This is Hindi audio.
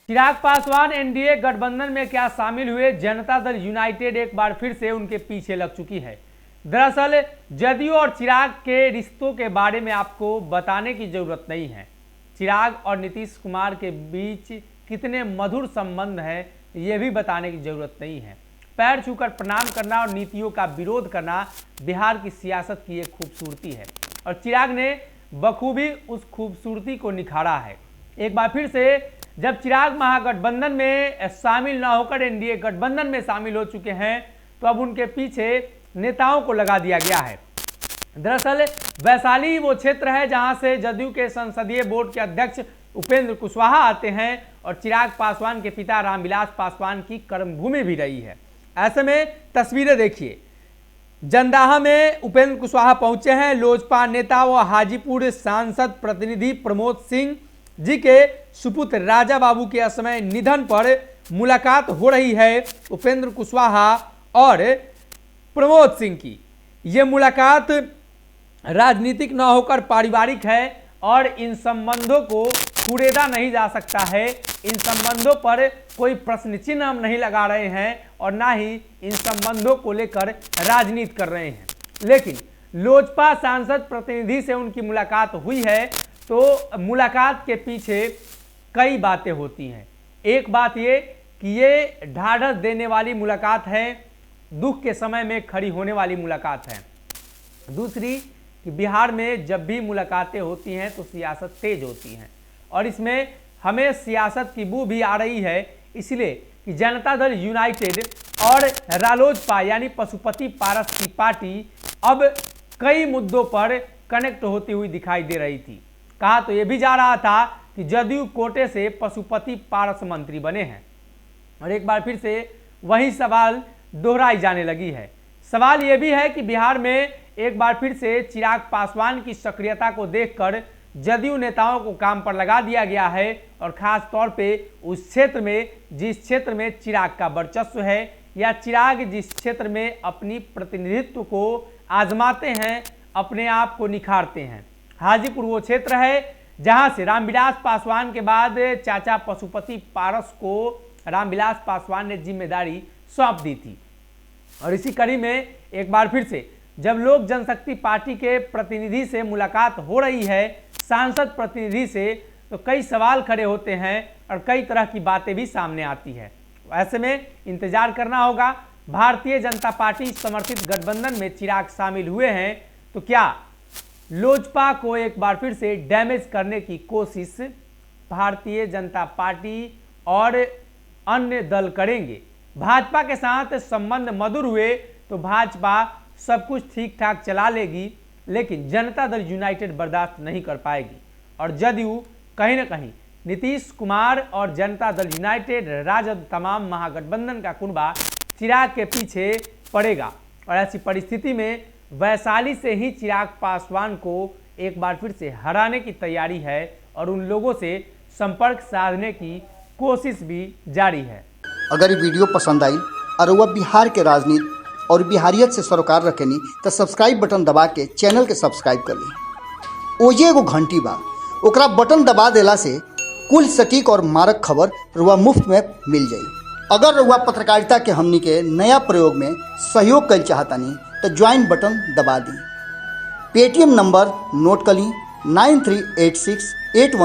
चिराग पासवान एनडीए गठबंधन में क्या शामिल हुए? जनता दल यूनाइटेड एक बार फिर से उनके पीछे लग चुकी है। दरअसल जदयू और चिराग के रिश्तों के बारे में आपको बताने की जरूरत नहीं है। चिराग और नीतीश कुमार के बीच कितने मधुर संबंध है ये भी बताने की जरूरत नहीं है। पैर छूकर प्रणाम करना और नीतियों का विरोध करना बिहार की सियासत की एक खूबसूरती है और चिराग ने बखूबी उस खूबसूरती को निखारा है। एक बार फिर से जब चिराग महागठबंधन में शामिल न होकर एनडीए गठबंधन में शामिल हो चुके हैं तो अब उनके पीछे नेताओं को लगा दिया गया है। दरअसल वैशाली वो क्षेत्र है जहां से जदयू के संसदीय बोर्ड के अध्यक्ष उपेंद्र कुशवाहा आते हैं और चिराग पासवान के पिता रामविलास पासवान की कर्मभूमि भी रही है। ऐसे में तस्वीरें देखिए, जंदाहा में उपेंद्र कुशवाहा पहुंचे हैं। लोजपा नेता व हाजीपुर सांसद प्रतिनिधि प्रमोद सिंह जी के सुपुत्र राजा बाबू के असमय निधन पर मुलाकात हो रही है उपेंद्र कुशवाहा और प्रमोद सिंह की। ये मुलाकात राजनीतिक न होकर पारिवारिक है और इन संबंधों को छुड़ेदा नहीं जा सकता है। इन संबंधों पर कोई प्रश्न चिन्ह हम नहीं लगा रहे हैं और ना ही इन संबंधों को लेकर राजनीति कर रहे हैं। लेकिन लोजपा सांसद प्रतिनिधि से उनकी मुलाकात हुई है तो मुलाकात के पीछे कई बातें होती हैं। एक बात ये कि ये ढाढ़स देने वाली मुलाकात है, दुख के समय में खड़ी होने वाली मुलाकात है। दूसरी कि बिहार में जब भी मुलाकातें होती हैं तो सियासत तेज होती हैं और इसमें हमें सियासत की बू भी आ रही है, इसलिए कि जनता दल यूनाइटेड और रालोजपा यानी पशुपति पारस की पार्टी अब कई मुद्दों पर कनेक्ट होती हुई दिखाई दे रही थी। कहा तो यह भी जा रहा था कि जदयू कोटे से पशुपति पारस मंत्री बने हैं और एक बार फिर से वही सवाल दोहराई जाने लगी है। सवाल यह भी है कि बिहार में एक बार फिर से चिराग पासवान की सक्रियता को देखकर जदयू नेताओं को काम पर लगा दिया गया है और खास तौर पे उस क्षेत्र में जिस क्षेत्र में चिराग का वर्चस्व है या चिराग जिस क्षेत्र में अपनी प्रतिनिधित्व को आजमाते हैं, अपने आप को निखारते हैं। हाजीपुर वो क्षेत्र है जहां से रामविलास पासवान के बाद चाचा पशुपति पारस को रामविलास पासवान ने जिम्मेदारी सौंप दी थी। और इसी कड़ी में एक बार फिर से जब लोक जनशक्ति पार्टी के प्रतिनिधि से मुलाकात हो रही है, सांसद प्रतिनिधि से, तो कई सवाल खड़े होते हैं और कई तरह की बातें भी सामने आती है। ऐसे में इंतजार करना होगा। भारतीय जनता पार्टी समर्थित गठबंधन में चिराग शामिल हुए हैं तो क्या लोजपा को एक बार फिर से डैमेज करने की कोशिश भारतीय जनता पार्टी और अन्य दल करेंगे? भाजपा के साथ संबंध मधुर हुए तो भाजपा सब कुछ ठीक ठाक चला लेगी, लेकिन जनता दल यूनाइटेड बर्दाश्त नहीं कर पाएगी और जदयू कहीं ना कहीं नीतीश कुमार और जनता दल यूनाइटेड, राजद, तमाम महागठबंधन का कुनबा चिराग के पीछे पड़ेगा। और ऐसी परिस्थिति में वैशाली से ही चिराग पासवान को एक बार फिर से हराने की तैयारी है और उन लोगों से संपर्क साधने की कोशिश भी जारी है। अगर ये वीडियो पसंद आई और वह बिहार के राजनीति और बिहारियत से सरोकार रखेनी तो सब्सक्राइब बटन दबा के चैनल के सब्सक्राइब कर ली। ओजे एगो घंटी बा, ओकरा बटन दबा देला से कुल सटीक और मारक खबर रुआ मुफ्त में मिल जाई। अगर रुआ पत्रकारिता के हमनी के नया प्रयोग में सहयोग कर चाहतानी तो ज्वाइन बटन दबा दी। पेटीएम नंबर नोट कर ली 938681